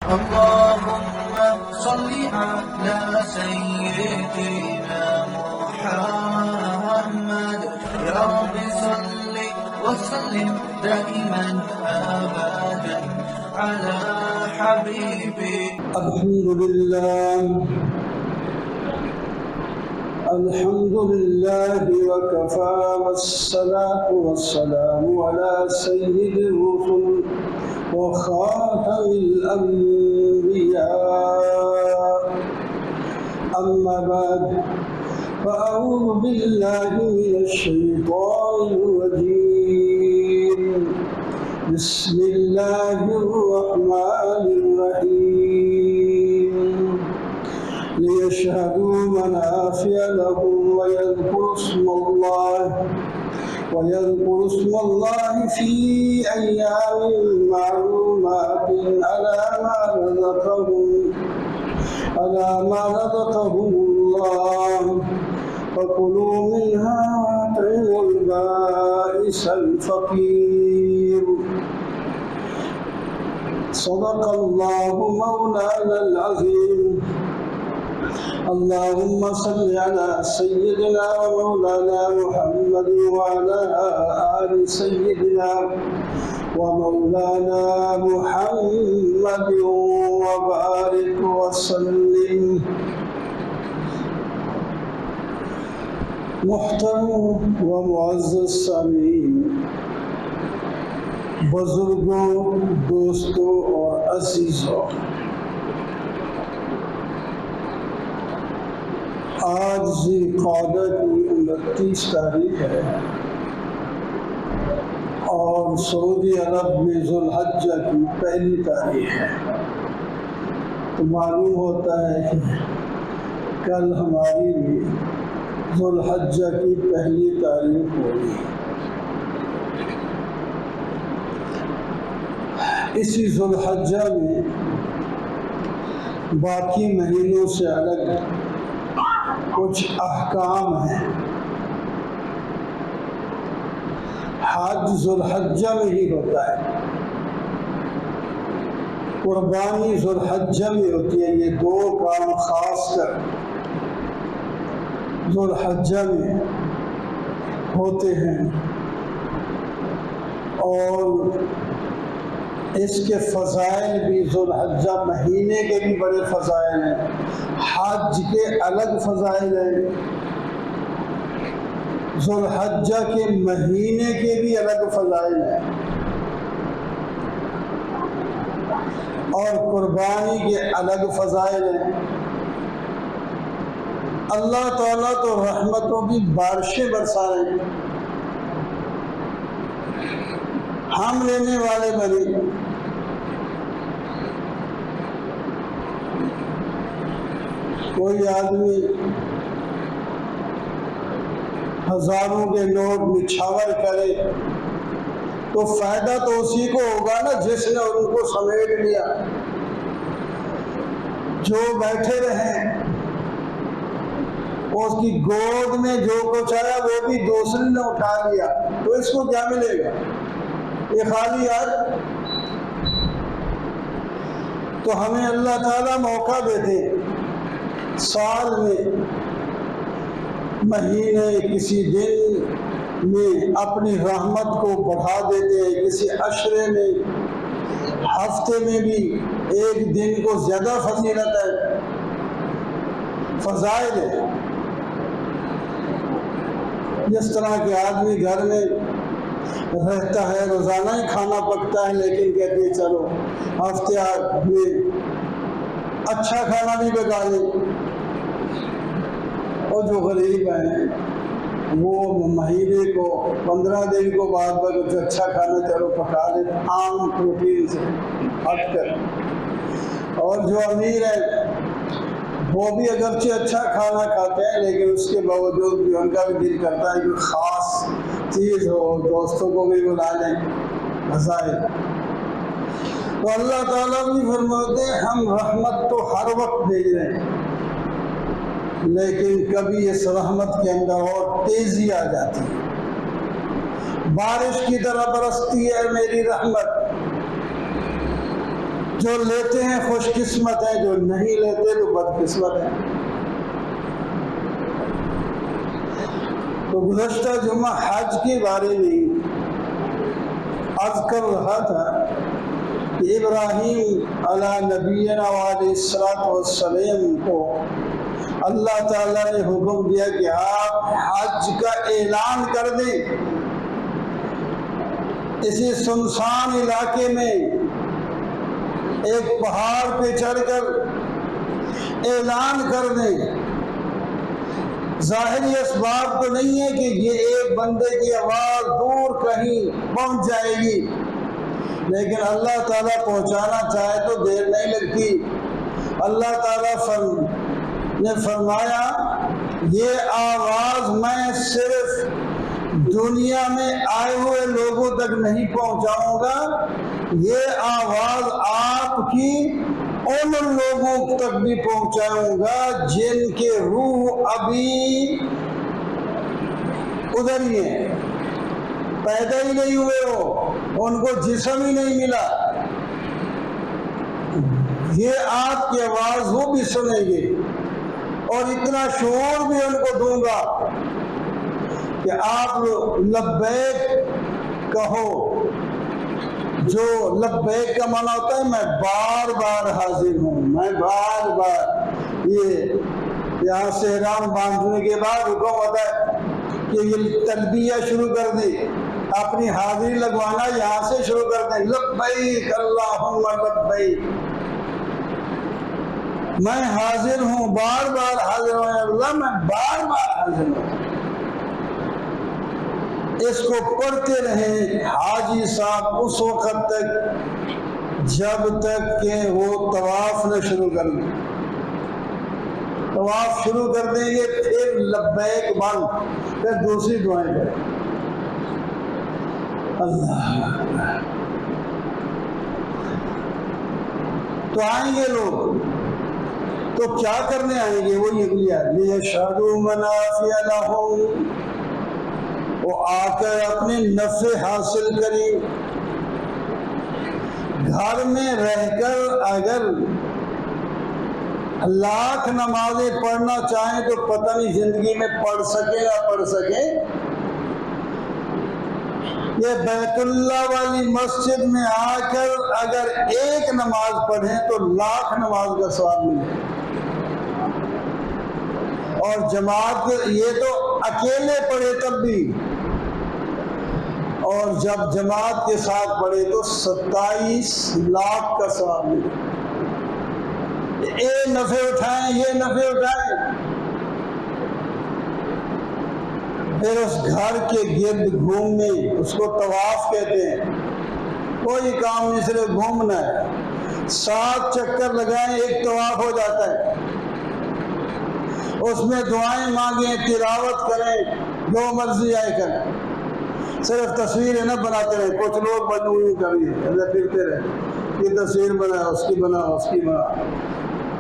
اللهم صل على سيدنا محمد يا رب صل وسلم دائما أبدا على حبيبي. الحمد لله وكفى والصلاة والسلام على سيد الرسل وخاتم الأنبياء. أما بعد فأعوذ بالله من الشيطان الرجيم. بسم الله الرحمن الرحيم. ليشهدوا منافع لهم ويذكروا اسم الله في أيام معلومات على ما رزقهم الله. فكلوا منها وأطعموا البائس الفقير. صدق الله مولانا العظيم. اللهم صل على سيدنا ومولانا محمد وعلى آل سيدنا ومولانا محمد وبارك وسلم. محترم و معزز سامعین، بزرگوں، دوستوں اور عزیزوں، آج ذی القعدہ کی 29 تاریخ ہے اور سعودی عرب میں ذو الحجہ کی پہلی تاریخ ہے. تو معلوم ہوتا ہے کہ کل ہماری بھی ذو الحجہ کی پہلی تاریخ ہوگی. اسی ذو الحجہ میں باقی مہینوں سے الگ کچھ احکام ہیں. حج ذو الحجہ میں ہی ہوتا ہے، قربانی ذو الحجہ میں ہوتی ہے. یہ دو کام خاص کر ذو الحجہ میں ہوتے ہیں اور اس کے فضائل بھی ذو الحجہ مہینے کے بھی بڑے فضائل ہیں، حج کے الگ فضائل ہیں، ذو الحجہ کے مہینے کے بھی الگ فضائل ہیں اور قربانی کے الگ فضائل ہیں. اللہ تعالیٰ تو رحمتوں کی بارشیں برسائیں، ہم لینے والے بنے. کوئی آدمی ہزاروں کے نوٹ نچھاور کرے تو فائدہ تو اسی کو ہوگا نا جس نے ان کو سمیٹ لیا. جو بیٹھے رہے اس کی گود میں جو کچھ آیا وہ بھی دوسرے نے اٹھا لیا تو اس کو کیا ملے گا؟ یہ خالی ہاتھ. تو ہمیں اللہ تعالیٰ موقع دیتے سال میں مہینے کسی دن میں اپنی رحمت کو بڑھا دیتے ہیں، کسی عشرے میں ہفتے میں بھی ایک دن کو زیادہ فضیلت ہے، فضائل ہے. جس طرح کہ آدمی گھر میں رہتا ہے روزانہ ہی کھانا پکتا ہے لیکن کہتے ہیں چلو ہفتے میں اچھا کھانا بھی پکا لیں. اور جو غریب ہیں وہ مہینے کو 15 دن کو بعد کچھ اچھا کھانا چلو پکا لیں عام پروٹین سے ہٹ کر. اور جو امیر ہے وہ بھی اگرچہ اچھا کھانا کھاتے ہیں لیکن اس کے باوجود بھی ان کا بھی دل کرتا ہے کہ خاص چیز ہو، دوستوں کو بھی بلا لیں، فضائل. تو اللہ تعالیٰ بھی فرماتے ہیں ہم رحمت تو ہر وقت بھیج رہے ہیں لیکن کبھی اس رحمت کے اندر اور تیزی آ جاتی ہے. بارش کی طرح برستی ہے میری رحمت، جو لیتے ہیں خوش قسمت ہیں، جو نہیں لیتے تو بد قسمت ہیں۔ تو گزشتہ جمعہ حج کے بارے میں عرض کر رہا تھا کہ ابراہیم علیہ نبینا علیہ الصلوۃ والسلام کو اللہ تعالیٰ نے حکم دیا کہ آپ حج کا اعلان کر دیں، اسی سنسان علاقے میں ایک پہاڑ پہ چڑھ کر اعلان کر دیں۔ ظاہری اسباب تو نہیں ہے کہ یہ ایک بندے کی آواز دور کہیں پہنچ جائے گی، لیکن اللہ تعالیٰ پہنچانا چاہے تو دیر نہیں لگتی۔ اللہ تعالیٰ نے فرمایا یہ آواز میں صرف دنیا میں آئے ہوئے لوگوں تک نہیں پہنچاؤں گا، یہ آواز آپ کی ان لوگوں تک بھی پہنچاؤں گا جن کے روح ابھی ادھر ہی ہیں، پیدا ہی نہیں ہوئے ہو، ان کو جسم ہی نہیں ملا۔ یہ آپ کی آواز وہ بھی سنیں گے، اور اتنا شعور بھی ان کو دوں گا کہ آپ لبیک کہو۔ جو لبیک کا معنی ہوتا ہے میں بار بار حاضر ہوں، میں بار بار۔ یہ یہاں سے احرام باندھنے کے بعد حکم ہوتا ہے کہ یہ تلبیہ شروع کر دیں، اپنی حاضری لگوانا یہاں سے شروع کر دیں، لبیک اللہم لبیک، میں حاضر ہوں، بار بار حاضر ہوں اللہ، میں بار بار حاضر ہوں۔ اس کو پڑھتے رہیں حاجی صاحب اس وقت تک جب تک کہ وہ طواف نہ شروع کر دیں۔ طواف شروع کر دیں گے پھر لبیک بند، پھر دوسری دعائیں کریں۔ اللہ تو آئیں گے لوگ، تو کیا کرنے آئیں گے؟ وہ یہ لیا لیشہدوا منافع لہم، وہ آ کر اپنے نفع حاصل کریں۔ گھر میں رہ کر اگر لاکھ نمازیں پڑھنا چاہیں تو پتہ نہیں زندگی میں پڑھ سکے نہ پڑھ سکے۔ یہ بیت اللہ والی مسجد میں آ کر اگر ایک نماز پڑھیں تو لاکھ نماز کا ثواب ملے، اور جماعت یہ تو اکیلے پڑھے تب بھی، اور جب جماعت کے ساتھ پڑھے تو 27 لاکھ کا ثواب ملے۔ یہ نفع اٹھائیں، یہ نفع اٹھائیں، پھر اس گھر کے گرد گھومنے، اس کو طواف کہتے ہیں۔ کوئی کام نہیں، صرف گھومنا ہے، 7 چکر لگائیں ایک طواف ہو جاتا ہے۔ اس میں دعائیں مانگیں، تلاوت کریں، جو مرضی آئے کریں، صرف تصویریں نہ بناتے رہے۔ کچھ لوگ بنوئی کریے پھرتے رہے، یہ تصویر بنا، اس کی بنا، اس کی بنا،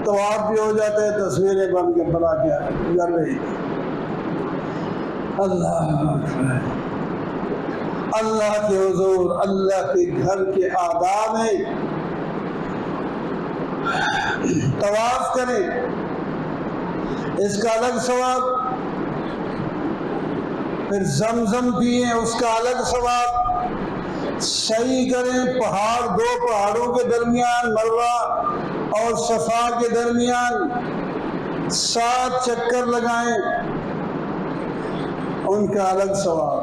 طواف بھی ہو جاتا ہے، تصویریں بن کے بنا کے کر رہی۔ اللہ کے حضور، اللہ کے گھر کے آداب ہیں، طواف کریں، اس کا الگ ثواب، پھر زمزم پئیں، اس کا الگ ثواب، سعی کریں، پہاڑ، 2 پہاڑوں کے درمیان، مروہ اور صفا کے درمیان 7 چکر لگائیں، ان کا الگ ثواب۔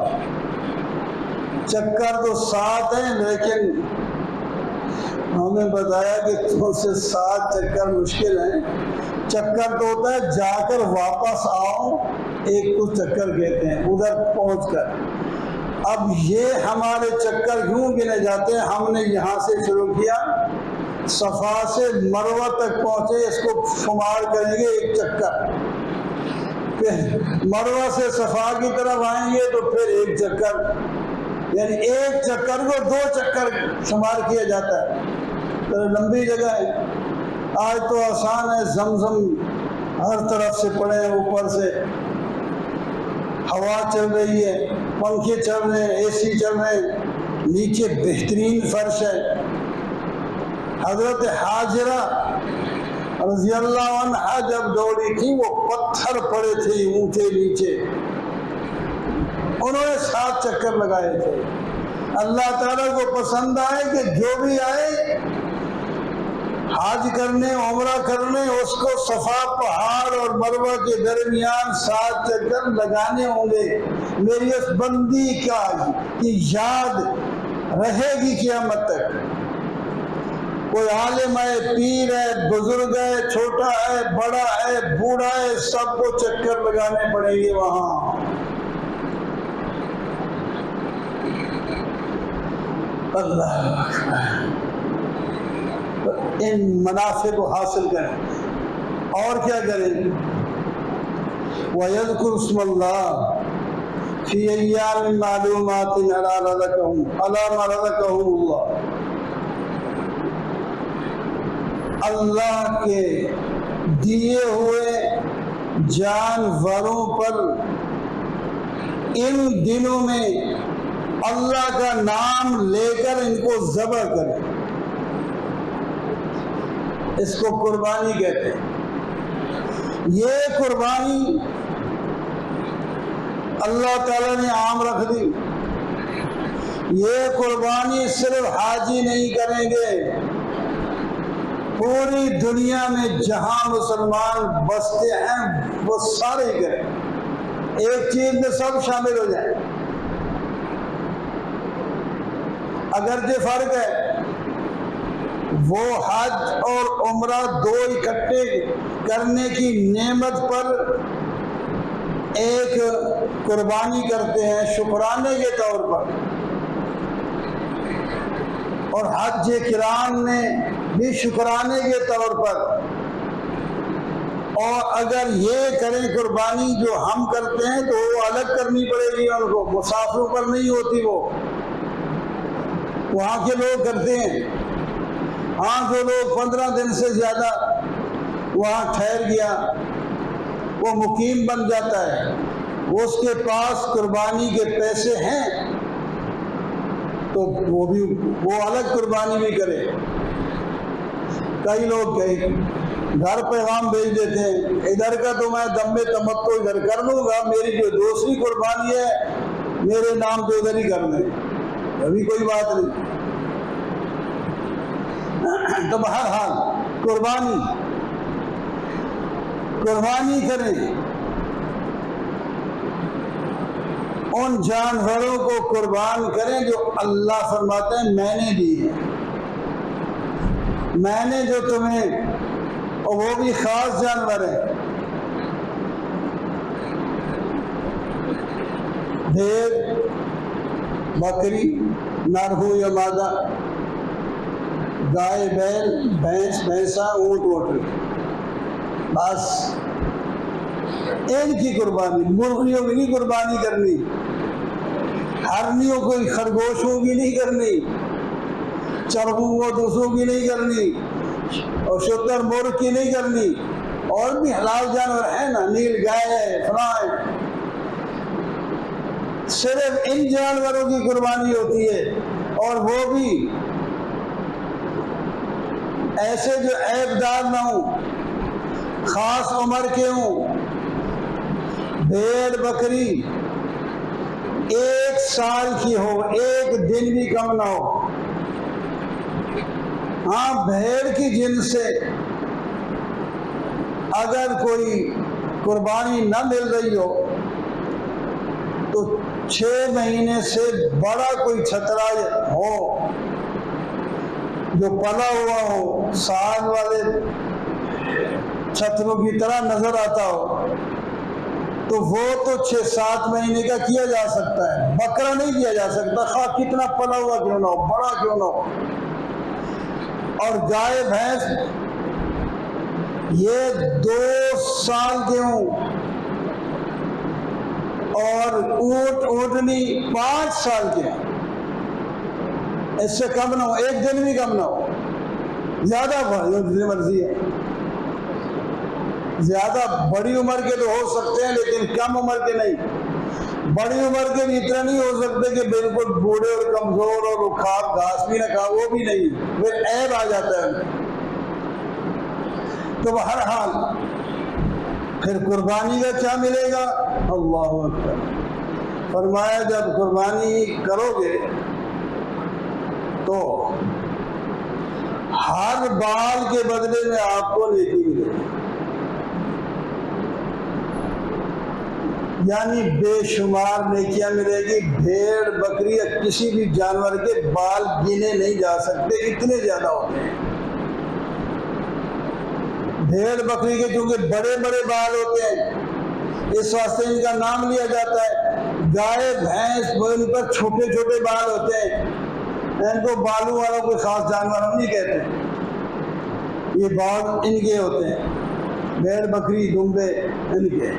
چکر تو 7 ہیں، لیکن ہمیں بتایا کہ تم سے 7 چکر مشکل ہیں۔ چکر تو ہوتا ہے جا کر واپس آؤ، ایک تو چکر کہتے ہیں ادھر پہنچ کر۔ اب یہ ہمارے چکر کیوں گنے جاتے ہیں؟ ہم نے یہاں سے شروع کیا، صفا سے مروہ تک پہنچے، اس کو شمار کریں گے 1 چکر، پھر مروہ سے صفا کی طرف آئیں گے تو پھر 1 چکر، یعنی 1 چکر کو 2 چکر شمار کیا جاتا ہے۔ تو لمبی جگہ ہے، آج تو آسان ہے، زمزم ہر طرف سے پڑے، اوپر سے ہوا چل رہی ہے، پنکھے چل رہے ہیں، اے سی چل رہے ہیں، نیچے بہترین فرش ہے، حضرت حاجرہ رضی اللہ عنہا جب دوڑی تھی وہ پتھر پڑے تھے اونچے نیچے، انہوں نے 7 چکر لگائے تھے۔ اللہ تعالیٰ کو پسند آئے کہ جو بھی آئے حج کرنے عمرہ کرنے اس کو صفا پہاڑ اور مروہ کے درمیان 7 چکر لگانے ہوں گے۔ میری اس بندی کی یاد رہے گی قیامت تک۔ کوئی عالم ہے، پیر ہے، بزرگ ہے، چھوٹا ہے، بڑا ہے، بوڑھا ہے، سب کو چکر لگانے پڑیں گے وہاں۔ اللہ اکبر، ان منافع کو حاصل کریں اور کیا کریں؟ وَيَذْكُرُ اسْمَ اللَّهِ فِي أَيَّامٍ مَّعْلُومَاتٍ عَلَىٰ مَا رَزَقَهُمُ اللَّهُ۔ اللہ کے دیے ہوئے جانوروں پر ان دنوں میں اللہ کا نام لے کر ان کو ذبح کریں، اس کو قربانی کہتے ہیں۔ یہ قربانی اللہ تعالیٰ نے عام رکھ دی۔ یہ قربانی صرف حاجی نہیں کریں گے، پوری دنیا میں جہاں مسلمان بستے ہیں وہ سارے ہی کریں، ایک چیز میں سب شامل ہو جائیں۔ اگرچہ فرق ہے، وہ حج اور عمرہ دو اکٹھے کرنے کی نعمت پر ایک قربانی کرتے ہیں شکرانے کے طور پر، اور حج کران نے بھی شکرانے کے طور پر۔ اور اگر یہ کریں قربانی جو ہم کرتے ہیں تو وہ الگ کرنی پڑے گی ان کو، مسافروں پر نہیں ہوتی، وہ وہاں کے لوگ کرتے ہیں۔ ہاں جو لوگ 15 دن سے زیادہ وہاں ٹھہر گیا وہ مقیم بن جاتا ہے، اس کے پاس قربانی کے پیسے ہیں تو وہ الگ قربانی بھی کرے۔ کئی لوگ گھر پیغام بھیج دیتے ہیں، ادھر کا تو میں دم تمتع ادھر کر لوں گا، میری جو دوسری قربانی ہے میرے نام تو ادھر ہی کر لیں، ابھی کوئی بات نہیں۔ تو بہرحال قربانی کریں، ان جانوروں کو قربان کریں جو اللہ فرماتے ہیں میں نے دی ہے، میں نے جو تمہیں، اور وہ بھی خاص جانور ہیں۔ بھیڑ، بکری، نر ہو یا مادہ، گائے، بیل، بھینس، بھینسا، اونٹ، ووٹ، بس ان کی قربانی۔ مرغیوں کی نہیں قربانی کرنی، ہرنیوں کو، خرگوشوں کی نہیں کرنی، چرغوں کو دوسروں کی نہیں کرنی، اور شتر مرغ کی نہیں کرنی، اور بھی حلال جانور ہیں نا، نیل گائے ہے، فلاں ہے، صرف ان جانوروں کی قربانی ہوتی ہے، اور وہ بھی ایسے جو عیب دار نہ ہوں، خاص عمر کے ہوں۔ بھیڑ بکری 1 سال کی ہو، 1 دن بھی کم نہ ہو۔ ہاں بھیڑ کی جنس سے اگر کوئی قربانی نہ مل رہی ہو تو 6 مہینے سے بڑا کوئی چھترا ہو جو پلا ہوا ہو، سال والے چھتروں کی طرح نظر آتا ہو، تو وہ تو 6-7 مہینے کا کیا جا سکتا ہے، بکرا نہیں کیا جا سکتا، خواہ کتنا پلا ہوا کیوں نہ ہو، بڑا کیوں نہ ہو۔ اور گائے بھینس یہ 2 سال کے ہوں، اور اونٹ اونٹنی 5 سال کے ہیں، اس سے کم نہ ہو، 1 دن بھی کم نہ ہو، زیادہ مرضی ہے، زیادہ بڑی عمر کے تو ہو سکتے ہیں لیکن کم عمر کے نہیں۔ بڑی عمر کے بھی اتنا نہیں ہو سکتے کہ بالکل بوڑھے اور کمزور اور رکھاب گھاس بھی نہ کھا، وہ بھی نہیں، پھر عیب آ جاتا ہے۔ تو بہرحال پھر قربانی کا کیا ملے گا؟ اللہ اکبر، فرمایا جب قربانی کرو گے تو ہر بال کے بدلے میں آپ کو نیکی ملے گی، یعنی بے شمار نیکیاں ملے گی۔ بھیڑ بکری یا کسی بھی جانور کے بال گنے نہیں جا سکتے، اتنے زیادہ ہوتے ہیں۔ بھیڑ بکری کے چونکہ بڑے بڑے بال ہوتے ہیں، اس واسطے ان کا نام لیا جاتا ہے۔ گائے بھینس ان پر چھوٹے چھوٹے بال ہوتے ہیں، ان کو بالوں والوں کوئی خاص جانور ہم نہیں کہتے، یہ بال ان کے ہوتے ہیں، بھیڑ بکری دمبے ان کے۔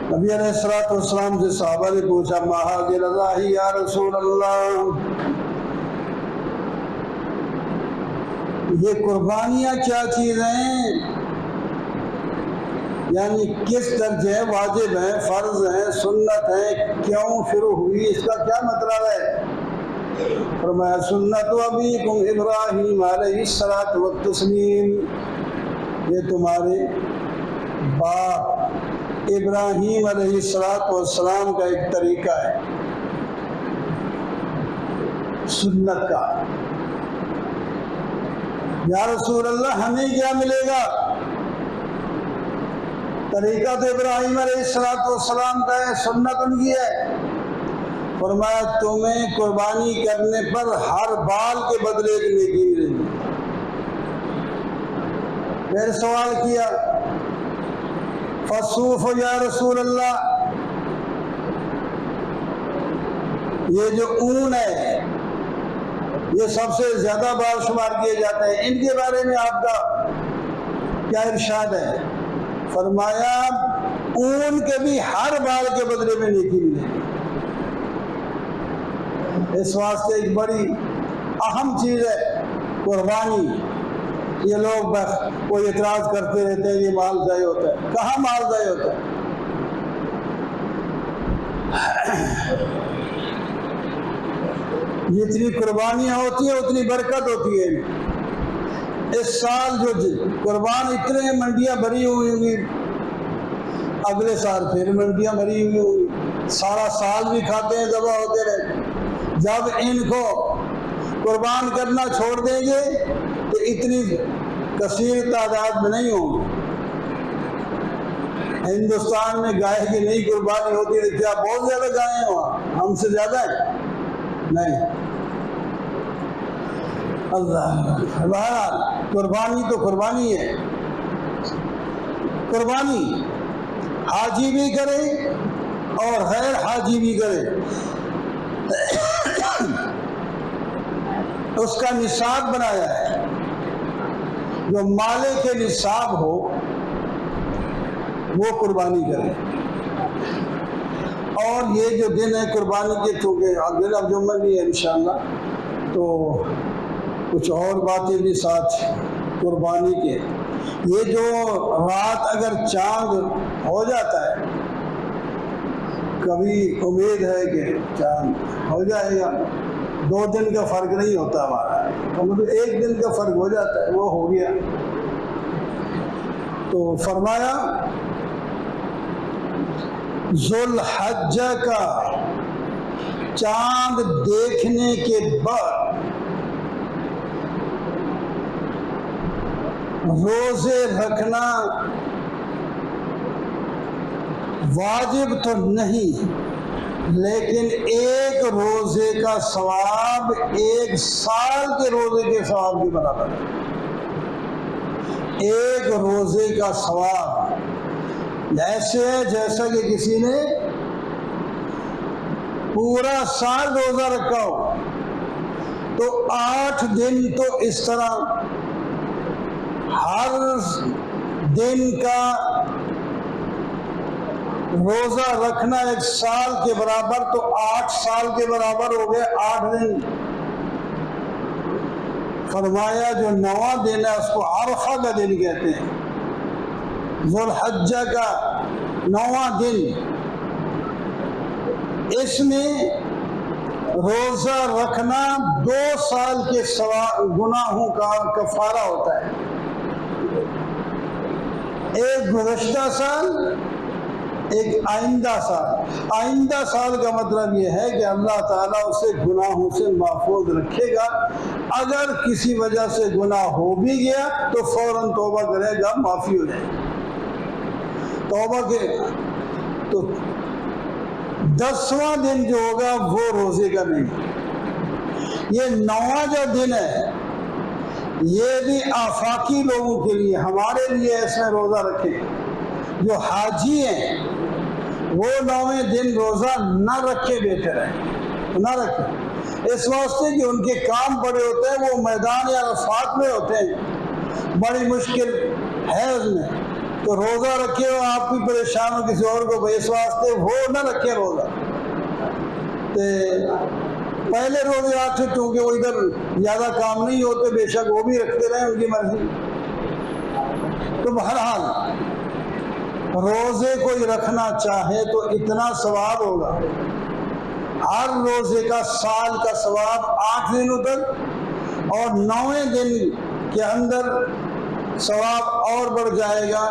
نبی علیہ الصلوۃ والسلام سے صحابہ نے پوچھا ما حاضر اللہ یا رسول اللہ، یہ قربانیاں کیا چیز ہیں، یعنی کس درجے واجب ہیں، فرض ہیں، سنت ہیں، کیوں شروع ہوئی، اس کا کیا مطلب ہے؟ فرمایا سنت ابیکم ابراہیم علیہ الصلوۃ والتسلیم، یہ تمہارے باپ ابراہیم علیہ الصلوۃ والسلام کا ایک طریقہ ہے سنت کا۔ یا رسول اللہ ہمیں کیا ملے گا؟ طریقہ تو ابراہیم علیہ الصلوۃ والسلام کا ہے، سنت ان کی ہے۔ فرمایا تمہیں قربانی کرنے پر ہر بال کے بدلے ایک نیکی ملے گی۔ پھر سوال کیا فصوف یا رسول اللہ، یہ جو اون ہے یہ سب سے زیادہ بال شمار کیے جاتے ہیں، ان کے بارے میں آپ کا کیا ارشاد ہے؟ فرمایا اون کے بھی ہر بال کے بدلے میں نیکی ملے گی۔ اس واسطے ایک بڑی اہم چیز ہے قربانی۔ یہ لوگ کوئی اعتراض کرتے رہتے ہیں یہ مال ضائع ہوتا ہے، کہاں مال ضائع ہوتا ہے؟ جتنی قربانیاں ہوتی ہیں اتنی برکت ہوتی ہے۔ اس سال جو قربان اتنے منڈیاں بھری ہوئی ہوں گی، اگلے سال پھر منڈیاں بھری ہوئی ہوں گی، سارا سال بھی کھاتے ہیں، ذبح ہوتے رہتے۔ جب ان کو قربان کرنا چھوڑ دیں گے تو اتنی کثیر تعداد میں نہیں ہوں گے۔ ہندوستان میں گائے کی نہیں قربانی ہوتی ہے، کیا بہت زیادہ گائے ہیں وہاں؟ ہم سے زیادہ ہیں؟ نہیں۔ اللہ بہرحال قربانی تو قربانی ہے۔ قربانی حاجی بھی کرے اور غیر حاجی بھی کرے، اس کا نصاب بنایا ہے۔ جو مالک کے نصاب ہو وہ قربانی کرے۔ اور یہ جو دن ہے قربانی کے، چونکہ اگلا جمعہ بھی ہے انشاءاللہ، تو کچھ اور باتیں بھی ساتھ قربانی کے۔ یہ جو رات اگر چاند ہو جاتا ہے، کبھی امید ہے کہ چاند ہو جائے گا، 2 دن کا فرق نہیں ہوتا ہمارا، مطلب 1 دن کا فرق ہو جاتا ہے، وہ ہو گیا۔ تو فرمایا ذوالحجہ کا چاند دیکھنے کے بعد روزے رکھنا واجب تو نہیں، لیکن ایک روزے کا ثواب 1 سال کے روزے کے ثواب کے برابر ہے۔ ایک روزے کا ثواب ایسے ہے جیسا کہ کسی نے پورا سال روزہ رکھا ہو، تو 8 دن تو اس طرح ہر دن کا روزہ رکھنا 1 سال کے برابر، تو 8 سال کے برابر ہو گئے 8 دن۔ فرمایا جو 9واں دن ہے اس کو عرفہ کا دن کہتے ہیں، ذوالحجہ کا 9واں دن، اس میں روزہ رکھنا 2 سال کے گناہوں کا کفارہ ہوتا ہے، ایک گزشتہ سال، ایک آئندہ سال۔ آئندہ سال کا مطلب یہ ہے کہ اللہ تعالیٰ اسے گناہوں سے محفوظ رکھے گا، اگر کسی وجہ سے گناہ ہو بھی گیا تو فوراً توبہ کرے گا، معافی ہو جائے گی، توبہ کرے گا۔ تو 10واں دن جو ہوگا وہ روزے کا نہیں، یہ 9واں جو دن ہے یہ بھی آفاقی لوگوں کے لیے، ہمارے لیے اس میں روزہ رکھیں۔ جو حاجی ہیں وہ 9ویں دن روزہ نہ رکھے، بہتر ہے نہ رکھے، اس واسطے کہ ان کے کام بڑے ہوتے ہیں، وہ میدان عرفات میں ہوتے ہیں، بڑی مشکل ہے اس میں، تو روزہ رکھے ہو آپ بھی پریشان ہو کسی اور کو، اس واسطے وہ نہ رکھے روزہ۔ پہلے روزے آتے چونکہ وہ ادھر زیادہ کام نہیں ہوتے، بے شک وہ بھی رکھتے رہے، ان کی مرضی۔ تو بہرحال روزے کوئی رکھنا چاہے تو اتنا ثواب ہوگا، ہر روزے کا سال کا ثواب 8 دنوں تک، اور 9ویں دن کے اندر ثواب اور بڑھ جائے گا،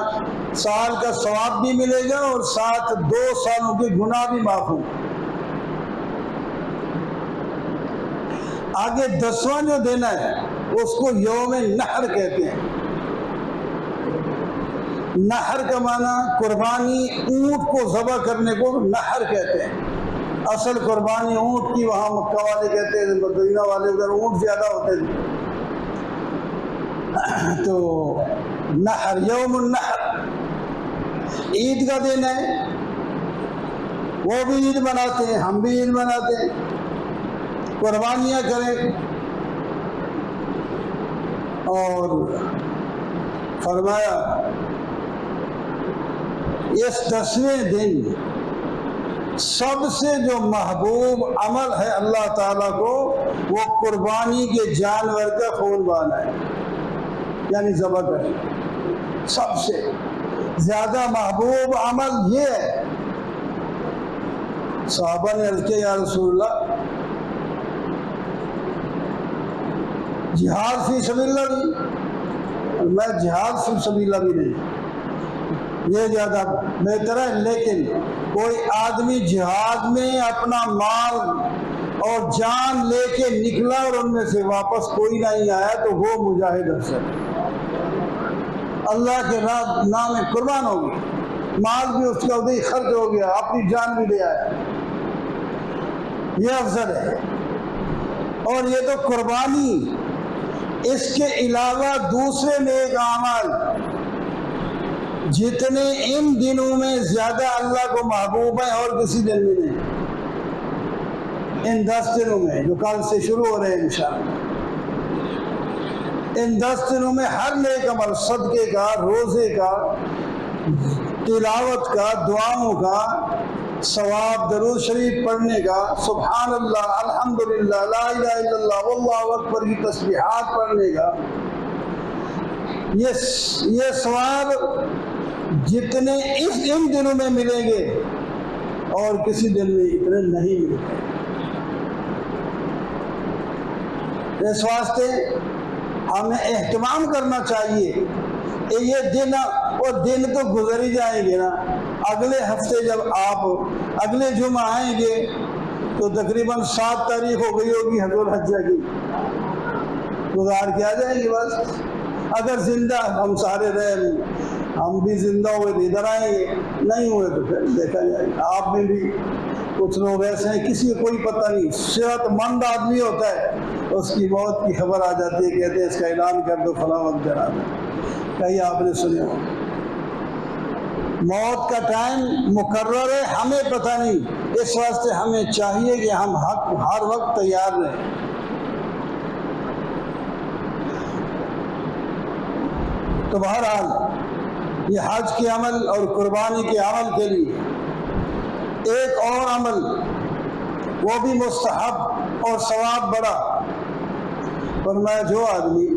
سال کا ثواب بھی ملے گا اور ساتھ 2 سالوں کے گناہ بھی معاف ہوں۔ آگے 10واں جو دن ہے اس کو یوم نحر کہتے ہیں۔ نحر کا معنی قربانی، اونٹ کو ذبح کرنے کو نحر کہتے ہیں۔ اصل قربانی اونٹ کی وہاں مکہ والے کہتے ہیں، مدینہ والے ادھر اونٹ زیادہ ہوتے تھے، تو نحر، یوم النحر عید کا دن ہے، وہ بھی عید مناتے ہیں، ہم بھی عید مناتے ہیں، قربانیاں کریں۔ اور فرمایا اس 10ویں دن سب سے جو محبوب عمل ہے اللہ تعالیٰ کو، وہ قربانی کے جانور کا خون بہانا ہے، یعنی ذبح کریں۔ سب سے زیادہ محبوب عمل یہ ہے۔ صحابہ نے عرض کیا یا رسول اللہ، جہاد فی سبیل اللہ بھی؟ میں جہاد فی سبیل اللہ بھی نہیں، یہ زیادہ بہتر ہے، لیکن کوئی آدمی جہاد میں اپنا مال اور جان لے کے نکلا اور ان میں سے واپس کوئی نہیں آیا تو وہ مجاہد افضل ہے، اللہ کے نام میں قربان ہو گیا، مال بھی اس کا ادھر خرچ ہو گیا، اپنی جان بھی لے آیا، یہ افضل ہے۔ اور یہ تو قربانی، اس کے علاوہ دوسرے نیک اعمال جتنے ان دنوں میں زیادہ اللہ کو محبوب ہیں اور کسی دن میں نہیں، ان 10 دنوں میں جو کل سے شروع ہو رہے ہیں انشاءاللہ، ان 10 دنوں میں ہر نیک عمل، صدقے کا، روزے کا، تلاوت کا، دعاؤں کا ثواب، درود شریف پڑھنے کا، سبحان اللہ، الحمدللہ، لا الہ الا اللہ، واللہ اکبر کی تسبیحات پڑھنے کا، یہ ثواب جتنے ان دنوں میں ملیں گے اور کسی دن میں اتنے نہیں ملیں گے۔ اس واسطے ہمیں اہتمام کرنا چاہیے، یہ دن اور دن تو گزر ہی جائیں گے نا، اگلے ہفتے جب آپ اگلے جمعہ آئیں گے تو تقریباً 7 تاریخ ہو گئی ہوگی حضور حجہ کی، گزار کے آ جائیں گے بس۔ اگر زندہ ہم سارے رہے، ہم بھی زندہ ہوئے تو ادھر آئیں گے، نہیں ہوئے تو پھر دیکھا جائے گا۔ آپ میں بھی کچھ لوگ ایسے ہیں کسی کو کوئی پتہ نہیں، صحت مند آدمی ہوتا ہے، اس کی موت کی خبر آ جاتی ہے، کہتے ہیں اس کا اعلان کر دو فلاں وقت جنازہ، کہیں آپ نے سنے ہو؟ موت کا ٹائم مقرر ہے، ہمیں پتہ نہیں، اس واسطے ہمیں چاہیے کہ ہم ہر وقت تیار رہیں۔ تو بہرحال یہ حج کے عمل اور قربانی کے عمل کے لیے ایک اور عمل، وہ بھی مستحب اور ثواب بڑا، فرمایا جو آدمی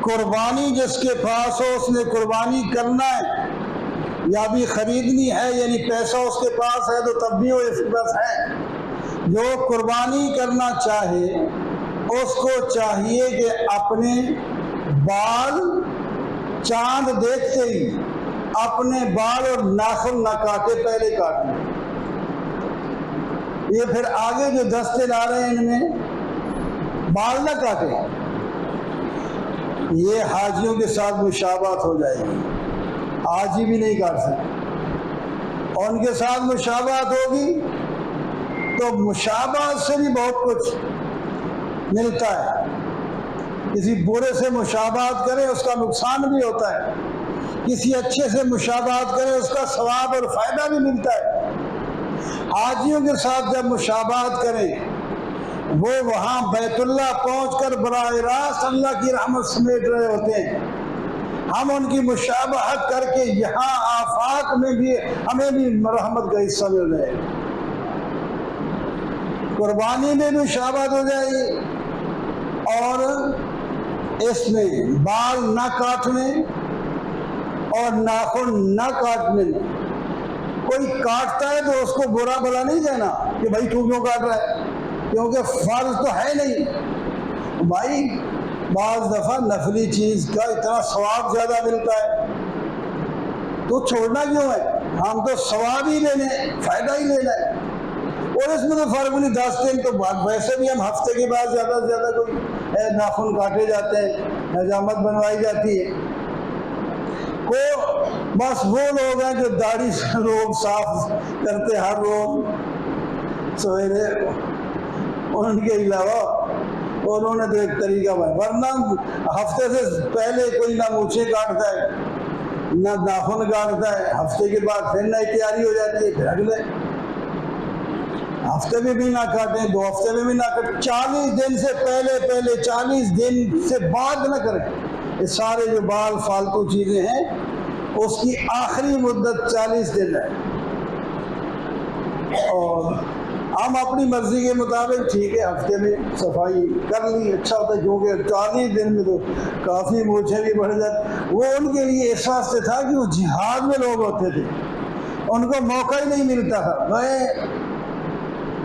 قربانی جس کے پاس ہو اس نے قربانی کرنا ہے، یا بھی خریدنی ہے، یعنی پیسہ اس کے پاس ہے تو تب بھی وہ اس کے پاس ہے۔ جو قربانی کرنا چاہے اس کو چاہیے کہ اپنے بال چاند دیکھتے ہی اپنے بال اور ناخن نہ کاٹے، پہلے کاٹ لیں۔ یہ پھر آگے جو دستے لا رہے ہیں ان میں بال نہ کاٹے، یہ حاجیوں کے ساتھ مشابہت ہو جائے گی، حاجی بھی نہیں کاٹ سکتے، اور ان کے ساتھ مشابہت ہوگی تو مشابہت سے بھی بہت کچھ ملتا ہے۔ کسی برے سے مشابہت کرے اس کا نقصان بھی ہوتا ہے، کسی اچھے سے مشابہت کرے اس کا ثواب اور فائدہ بھی ملتا ہے۔ حاجیوں کے ساتھ جب مشابہت کریں، وہ وہاں بیت اللہ پہنچ کر براہ راست اللہ کی رحمت سمیٹ رہے ہوتے ہیں، ہم ان کی مشابہت کر کے یہاں آفاق میں بھی ہمیں بھی رحمت کا حصہ مل رہے ہیں۔ قربانی میں بھی مشابہت ہو جائے گی، اور اس میں بال نہ کاٹنے اور ناخن نہ کاٹنے میں، کوئی کاٹتا ہے تو اس کو برا بلا نہیں کہنا کہ بھائی تو کیوں کاٹ رہا ہے، کیونکہ فرض تو ہے نہیں بھائی۔ بعض دفعہ نفلی چیز کا اتنا ثواب زیادہ ملتا ہے تو چھوڑنا کیوں ہے؟ ہم تو ثواب ہی لینے، فائدہ ہی لینا ہے، اور اس میں تو فرق نہیں۔ 10 دن تو بعد ویسے بھی ہم ہفتے کے بعد زیادہ سے زیادہ کوئی ناخن کاٹے جاتے ہیں، حجامت بنوائی جاتی ہے۔ کو بس وہ لوگ ہیں جو داڑھی سے لوگ صاف کرتے ہر روز سویرے، ان کے علاوہ انہوں نے تو ایک طریقہ بنا، ورنہ ہفتے سے پہلے کوئی نہ مونچھیں کاٹتا ہے نہ ناخن کاٹتا ہے، ہفتے کے بعد پھر نئی تیاری ہو جاتی ہے، پھر اگلے ہفتے میں بھی نہ کاٹیں، 2 ہفتے میں بھی نہ کاٹیں، 40 دن سے پہلے 40 دن سے بعد نہ کریں۔ یہ سارے جو بال فالتو چیزیں ہیں اس کی آخری مدت 40 دن ہے، اور ہم اپنی مرضی کے مطابق ٹھیک ہے ہفتے میں صفائی کر لی، اچھا ہوتا ہے، کیونکہ 40 دن میں تو کافی مونچھیں بھی بڑھ جاتی۔ وہ ان کے لیے اس واسطے تھا کہ وہ جہاد میں لوگ ہوتے تھے، ان کو موقع ہی نہیں ملتا تھا، وہ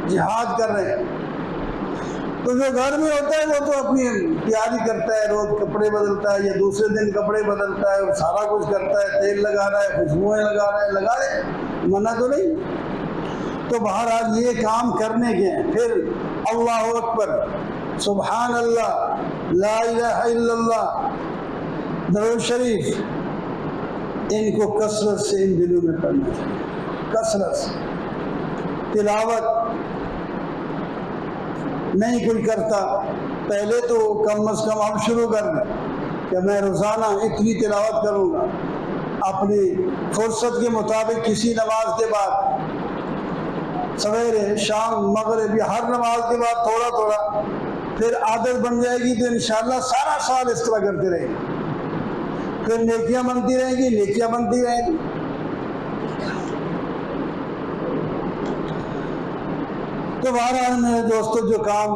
جہاد کر رہے ہیں۔ تو جو گھر میں ہوتا ہے وہ تو اپنی تیاری کرتا ہے، روز کپڑے بدلتا ہے یا دوسرے دن کپڑے بدلتا ہے، اور سارا کچھ کرتا ہے، تیل لگا رہا ہے، خوشبوئیں لگا رہا ہے، لگائے، منع تو نہیں۔ تو بہرحال یہ کام کرنے کے ہیں۔ پھر اللہ اکبر، سبحان اللہ، لا الہ الا اللہ، درود شریف، ان کو کثرت سے ان دنوں میں پڑھنا چاہیے، کثرت سے۔ تلاوت نہیں کوئی کرتا، پہلے تو کم از کم اب شروع کر دیں کہ میں روزانہ اتنی تلاوت کروں گا، اپنی فرصت کے مطابق کسی نماز کے بعد، سویرے، شام، مغرب، یا ہر نماز کے بعد تھوڑا تھوڑا، پھر عادت بن جائے گی تو انشاءاللہ سارا سال اس طرح کرتے رہیں گے، پھر نیکیاں بنتی رہیں گی، نیکیاں بنتی رہیں گی۔ تو بہرحال میرے دوستوں، جو کام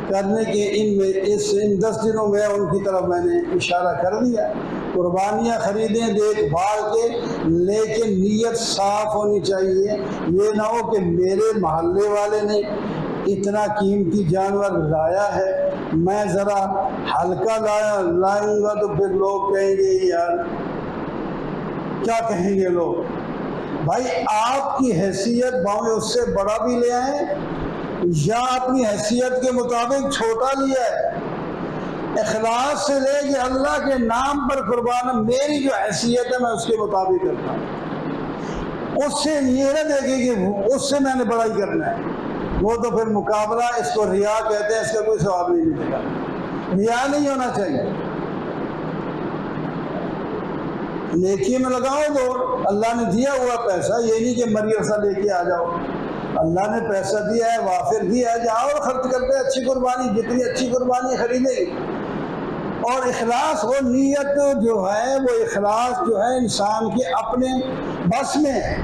کرنے کے ان 10 دنوں میں ان کی طرف میں نے اشارہ کر دیا۔ قربانیاں خریدیں دیکھ بھال کے، لیکن نیت صاف ہونی چاہیے۔ یہ نہ ہو کہ میرے محلے والے نے اتنا قیمتی جانور لایا ہے، میں ذرا ہلکا لائوں گا تو پھر لوگ کہیں گے یار کیا کہیں گے لوگ۔ بھائی آپ کی حیثیت باؤں اس سے بڑا بھی لے آئیں یا اپنی حیثیت کے مطابق چھوٹا لیا ہے، اخلاص سے لے کہ اللہ کے نام پر قربان، میری جو حیثیت ہے میں اس کے مطابق کرتا ہوں، اس سے یہ نہ دیکھیں کہ اس سے میں نے بڑائی کرنا ہے، وہ تو پھر مقابلہ، اس کو ریا کہتے ہیں، اس کا کوئی ثواب نہیں ملے گا۔ ریا نہیں ہونا چاہیے، نیکی میں لگاؤ تو اللہ نے دیا ہوا پیسہ، یہ نہیں کہ مری سا لے کے آ جاؤ، اللہ نے پیسہ دیا ہے، وافر دیا ہے، جاؤ اور خرچ کرتے ہیں، اچھی قربانی، جتنی اچھی قربانی خریدیں۔ اور اخلاص، وہ نیت جو ہے، وہ اخلاص جو ہے انسان کے اپنے بس میں ہے،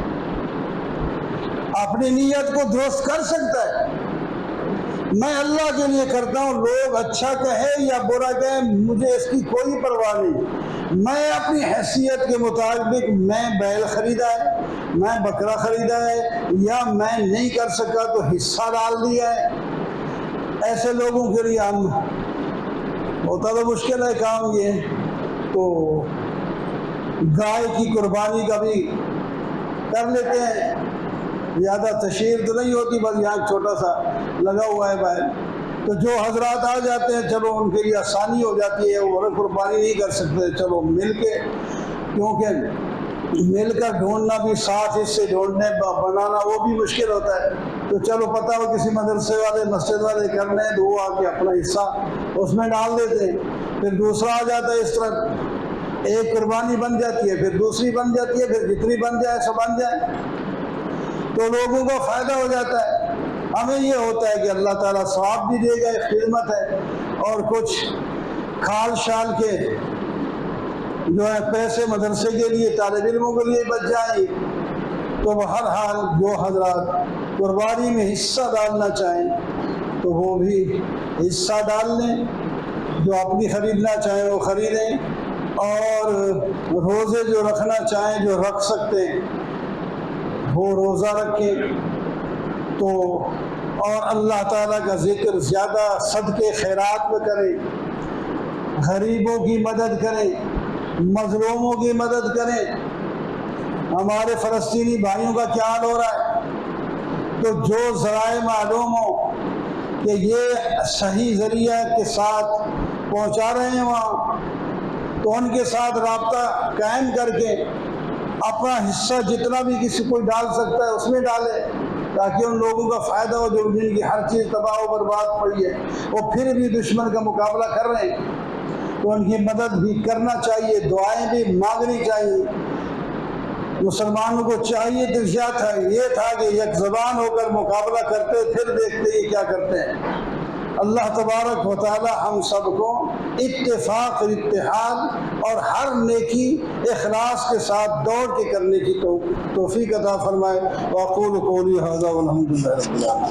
اپنی نیت کو درست کر سکتا ہے، میں اللہ کے لیے کرتا ہوں، لوگ اچھا کہے یا برا کہے مجھے اس کی کوئی پرواہ نہیں۔ میں اپنی حیثیت کے مطابق میں بیل خریدا ہے، میں بکرا خریدا ہے، یا میں نہیں کر سکا تو حصہ ڈال دیا ہے۔ ایسے لوگوں کے لیے ہم ہوتا تو مشکل ہے کام یہ، تو گائے کی قربانی کا بھی کر لیتے ہیں، زیادہ تشہیر تو نہیں ہوتی، بس یہاں چھوٹا سا لگا ہوا ہے بیل، تو جو حضرات آ جاتے ہیں چلو ان کے لیے آسانی ہو جاتی ہے، وہ قربانی نہیں کر سکتے، چلو مل کے، کیونکہ مل کر ڈھونڈنا بھی، ساتھ حصے ڈھونڈنے بنانا وہ بھی مشکل ہوتا ہے، تو چلو پتہ ہو کسی مدرسے والے مسجد والے کرنے ہیں تو وہ آ کے اپنا حصہ اس میں ڈال دیتے ہیں، پھر دوسرا آ جاتا ہے، اس طرح ایک قربانی بن جاتی ہے، پھر دوسری بن جاتی ہے، پھر جتنی بن جائے سو بن جائے، تو لوگوں کو فائدہ ہو جاتا ہے۔ ہمیں یہ ہوتا ہے کہ اللہ تعالیٰ ثواب بھی دے گا، ایک خدمت ہے، اور کچھ کھال شال کے جو ہے پیسے مدرسے کے لیے، طالب علموں کے لیے بچ جائیں، تو بہرحال جو حضرات قربانی میں حصہ ڈالنا چاہیں تو وہ بھی حصہ ڈال لیں، جو اپنی خریدنا چاہیں وہ خریدیں، اور روزے جو رکھنا چاہیں، جو رکھ سکتے ہیں وہ روزہ رکھیں، تو اور اللہ تعالیٰ کا ذکر زیادہ، صدقے خیرات میں کریں، غریبوں کی مدد کریں، مظلوموں کی مدد کریں۔ ہمارے فلسطینی بھائیوں کا کیا حال ہو رہا ہے، تو جو ذرائع معلوم ہو کہ یہ صحیح ذریعہ کے ساتھ پہنچا رہے ہیں وہاں، تو ان کے ساتھ رابطہ قائم کر کے اپنا حصہ جتنا بھی کسی کوئی ڈال سکتا ہے اس میں ڈالے، تاکہ ان لوگوں کا فائدہ ہو جو جن کی ہر چیز تباہ و برباد پڑی ہے، وہ پھر بھی دشمن کا مقابلہ کر رہے ہیں، تو ان کی مدد بھی کرنا چاہیے، دعائیں بھی مانگنی چاہیے۔ مسلمانوں کو چاہیے تو یہ تھا کہ یک زبان ہو کر مقابلہ کرتے، پھر دیکھتے یہ کیا کرتے ہیں۔ اللہ تبارک و تعالی ہم سب کو اتفاق، اتحاد اور ہر نیکی اخلاص کے ساتھ دوڑ کے کرنے کی توفیق عطا فرمائے۔ واقول قولی ھذا والحمد للہ رب العالمین۔